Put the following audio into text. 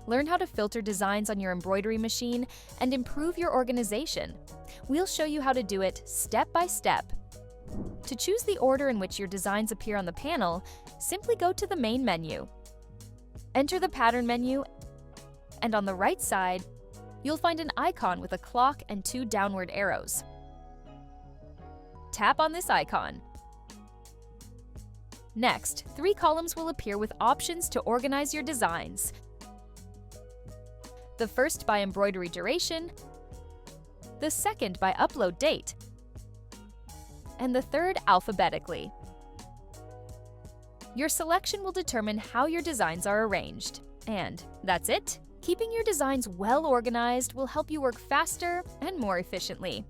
Learn how to filter designs on your embroidery machine and improve your organization. We'll show you how to do it step by step. To choose the order in which your designs appear on the panel, simply go to the main menu. Enter the pattern menu, and on the right side, you'll find an icon with a clock and 2 downward arrows. Tap on this icon. Next, 3 columns will appear with options to organize your designs. The first by embroidery duration, the second by upload date, and the third alphabetically. Your selection will determine how your designs are arranged. And that's it! Keeping your designs well organized will help you work faster and more efficiently.